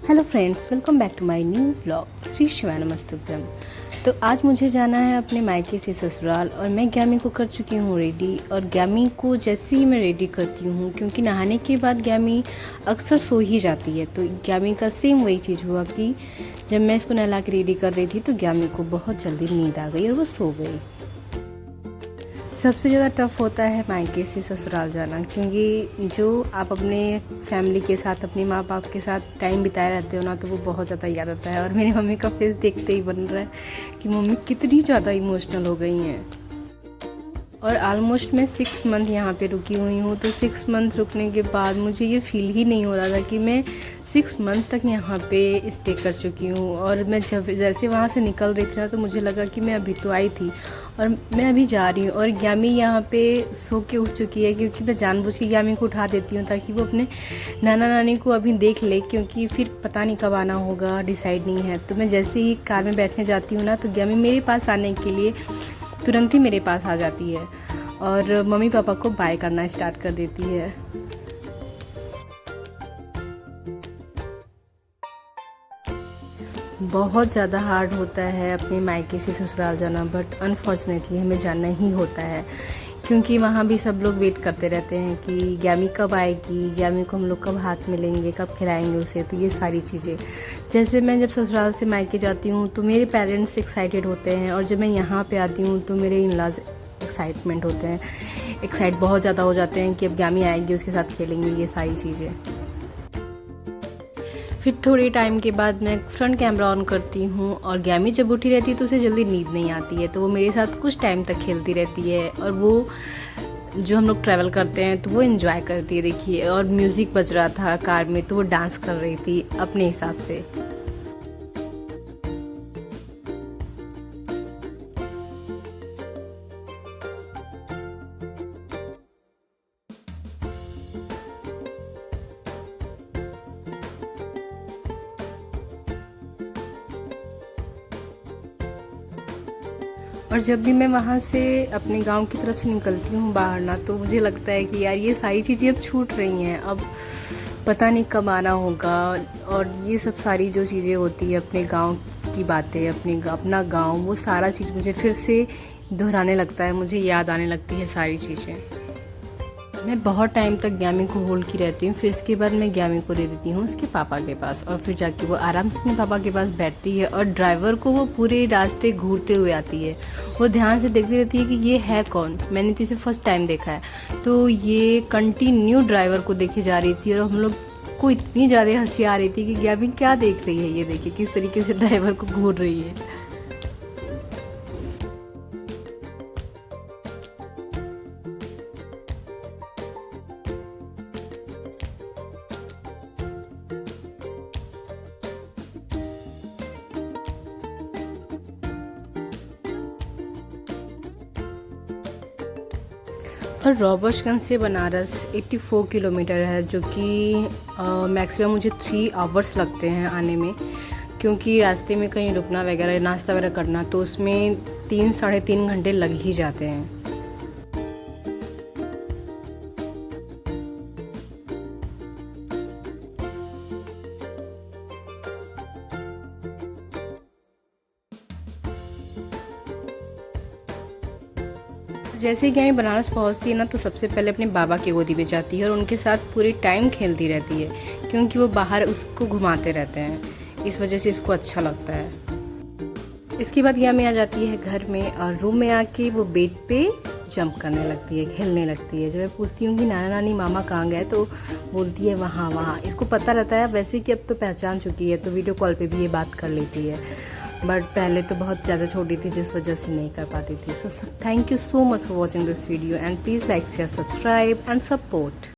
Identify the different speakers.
Speaker 1: Hello friends, welcome back to my new blog Shri शिवानमस्तुभ्यम। तो आज मुझे जाना है अपने मायके से ससुराल और मैं ग्यामी को कर चुकी हूँ रेडी। और ग्यामी को जैसे ही मैं रेडी करती हूँ, क्योंकि नहाने के बाद ग्यामी अक्सर सो ही जाती है, तो ग्यामी का सेम वही चीज़ हुआ कि जब मैं इसको नहला के रेडी कर रही थी तो ग्यामी को बहुत जल्दी नींद आ गई और वो सो गई। सबसे ज़्यादा टफ़ होता है मायके से ससुराल जाना, क्योंकि जो आप अपने फैमिली के साथ, अपने माँ बाप के साथ टाइम बिताए रहते हो ना, तो वो बहुत ज़्यादा याद आता है। और मेरी मम्मी का फेस देखते ही बन रहा है कि मम्मी कितनी ज़्यादा इमोशनल हो गई हैं। और ऑलमोस्ट मैं 6 मंथ यहाँ पे रुकी हुई हूँ, तो 6 मंथ रुकने के बाद मुझे ये फील ही नहीं हो रहा था कि मैं 6 मंथ तक यहाँ पे स्टे कर चुकी हूँ। और मैं जब जैसे वहाँ से निकल रही थी ना, तो मुझे लगा कि मैं अभी तो आई थी और मैं अभी जा रही हूँ। और ग्यामी यहाँ पे सो के उठ चुकी है, क्योंकि मैं जानबूझ के ग्यामी को उठा देती हूँ ताकि वो अपने नाना नानी को अभी देख ले, क्योंकि फिर पता नहीं कब आना होगा, डिसाइड नहीं है। तो मैं जैसे ही कार में बैठने जाती हूँ ना, तो ग्यामी मेरे पास आने के लिए तुरंत ही मेरे पास आ जाती है और मम्मी पापा को बाय करना स्टार्ट कर देती है। बहुत ज़्यादा हार्ड होता है अपने मायके से ससुराल जाना, बट अनफॉर्चुनेटली हमें जाना ही होता है, क्योंकि वहाँ भी सब लोग वेट करते रहते हैं कि ग्यामी कब आएगी, ग्यामी को हम लोग कब हाथ मिलेंगे, कब खिलाएंगे उसे। तो ये सारी चीज़ें, जैसे मैं जब ससुराल से मायके जाती हूँ तो मेरे पेरेंट्स एक्साइटेड होते हैं, और जब मैं यहाँ पे आती हूँ तो मेरे इन-लॉज एक्साइटमेंट होते हैं, एक्साइट बहुत ज़्यादा हो जाते हैं कि अब ग्यामी आएगी, उसके साथ खेलेंगे, ये सारी चीज़ें। फिर थोड़े टाइम के बाद मैं फ्रंट कैमरा ऑन करती हूँ और ग्यामी जब उठी रहती है तो उसे जल्दी नींद नहीं आती है, तो वो मेरे साथ कुछ टाइम तक खेलती रहती है। और वो जो हम लोग ट्रैवल करते हैं तो वो एंजॉय करती है। देखिए, और म्यूज़िक बज रहा था कार में, तो वो डांस कर रही थी अपने हिसाब से। और जब भी मैं वहाँ से अपने गांव की तरफ से निकलती हूँ बाहर ना, तो मुझे लगता है कि यार ये सारी चीज़ें अब छूट रही हैं, अब पता नहीं कब आना होगा। और ये सब सारी जो चीज़ें होती है, अपने गांव की बातें, अपना गांव, वो सारा चीज़ मुझे फिर से दोहराने लगता है, मुझे याद आने लगती है सारी चीज़ें। मैं बहुत टाइम तक ग्यामी को होल्ड की रहती हूँ, फिर इसके बाद मैं ग्यामी को दे देती हूँ उसके पापा के पास, और फिर जाके वो आराम से अपने पापा के पास बैठती है। और ड्राइवर को वो पूरे रास्ते घूरते हुए आती है, वो ध्यान से देखती रहती है कि ये है कौन, मैंने तो इसे फर्स्ट टाइम देखा है। तो ये कंटिन्यू ड्राइवर को देखे जा रही थी, और हम लोग को इतनी ज़्यादा हंसी आ रही थी कि ग्यामी क्या देख रही है, ये देखिए किस तरीके से ड्राइवर को घूर रही है। और रॉबर्ट्सगंज से बनारस 84 किलोमीटर है, जो कि मैक्सिमम मुझे 3 आवर्स लगते हैं आने में, क्योंकि रास्ते में कहीं रुकना वगैरह, नाश्ता वगैरह करना, तो उसमें 3 साढ़े 3 घंटे लग ही जाते हैं। जैसे ही ग्यामी बनारस पहुंचती है ना, तो सबसे पहले अपने बाबा की गोदी में जाती है और उनके साथ पूरे टाइम खेलती रहती है, क्योंकि वो बाहर उसको घुमाते रहते हैं, इस वजह से इसको अच्छा लगता है। इसके बाद ग्यामी आ जाती है घर में, और रूम में आके वो बेड पे जंप करने लगती है, खेलने लगती है। जब मैं पूछती हूँ कि नाना नानी मामा कहाँ गए, तो बोलती है वहाँ वहाँ। इसको पता रहता है वैसे कि अब तो पहचान चुकी है, तो वीडियो कॉल पे भी ये बात कर लेती है, बट पहले तो बहुत ज़्यादा छोटी थी, जिस वजह से नहीं कर पाती थी। So thank you so much for watching this video, and please like, share, subscribe and support.